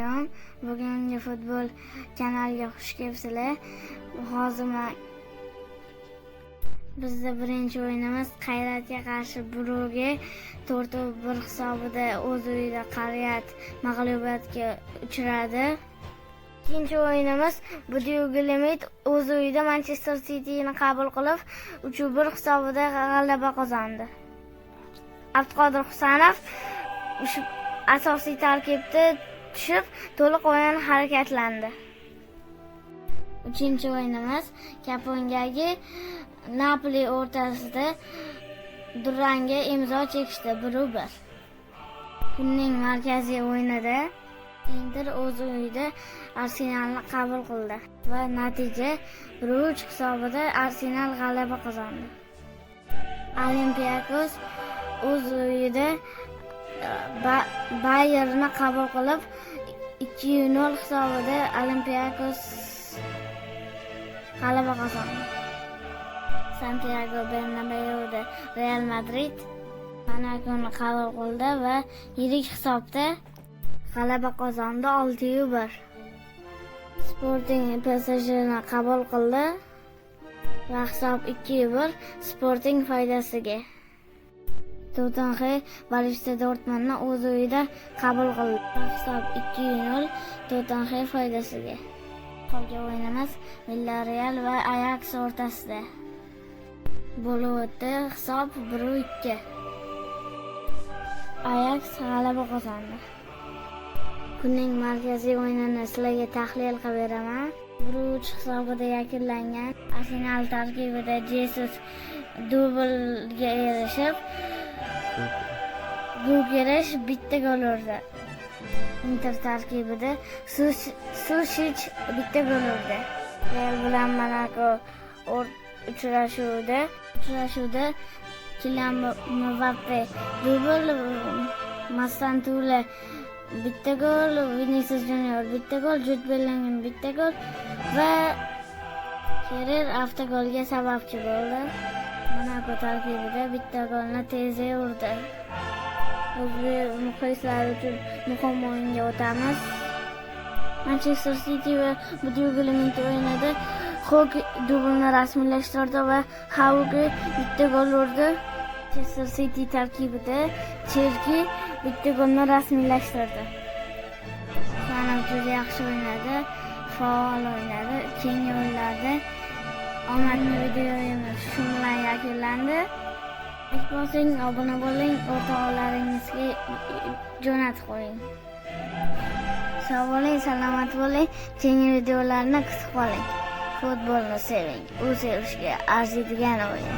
Alaykum. Bugungi futbol kanaliga xush kelibsizlar. Hozir bizda birinchi o'yinimiz Qayratga qarshi Buruga 4-1 hisobida o'z uyida Qaryat mag'lubiyatga uchradi. Ikkinchi o'yinimiz Budyugilimit o'z uyida Manchester City'ni qabul qilib 3-1 hisobida g'alaba qozondi. Abduqodir Husanov asosiy tarkibda tushib, to'liq o'yin harakatlandi. Uchinchi o'yinimiz Kapongagi Napoli o'rtasida durangga imzo chekishdi 1-1. Kunning markaziy o'yinida Inter o'z uyida Arsenalni qabul qildi va natija 1-3 hisobida Arsenal g'alaba qozondi. Olympiakos o'z uyida Bayernni qabul qilib 2-0 hisobida Olympiakos g'alaba qozondi. Santiago Bernabeuda Real Madrid Monakoni qabul qildi va yirik hisobda g'alaba qozondi 6-1. Sporting PSJni qabul qildi va hisob 2-1 Sporting foydasiga. Tottenham Borussia Dortmundni o'z uyida qabul qildi. Hisob 2-0 Tottenham foydasiga. Qolgan o'yinimiz Villarreal va Ajax o'rtasida bo'lib o'tdi. Hisob 1-2. Ajax g'alaba qozondi. Kunning markaziy o'yinini sizlarga tahlil qilib beraman. 1-3 hisobida yakunlangan. Arsenal tarkibida Jesus dublga erishib, Gyökeres bitta gol urdi. Inter tarkibida Sušić bitta gol urdi. Real bilan Monako uchrashuvda Kylian Mbappe dubl, Mastantula bitta gol, Vinicius Junior bitta gol, Jude Bellingham bitta gol va Kerrer avtogolga sababchi bo'ldi. Monako tarkibida bitta golni Teze urdi. O'zbek muxlislar uchun muhim o'yinga o'tamiz. Manchester City va Budyugilimit o'yinida Hog dublni rasmiylashtirdi va Hauge bitta gol urdi. Manchester City tarkibida Cherki bitta golni rasmiylashtirdi. Sanam juda yaxshi o'ynadi, faol o'ynadi. Keyingi o'yinlarda omadli videoyimiz shu bilan yakunlandi. Bosing, obuna bo'ling, o'rtoqlaringizga jo'natib qo'ying. Sog' bo'ling, salomat bo'ling. Keyingi videolarni kutib qoling. Futbolni seving. U sevishga arziydigan o'yin.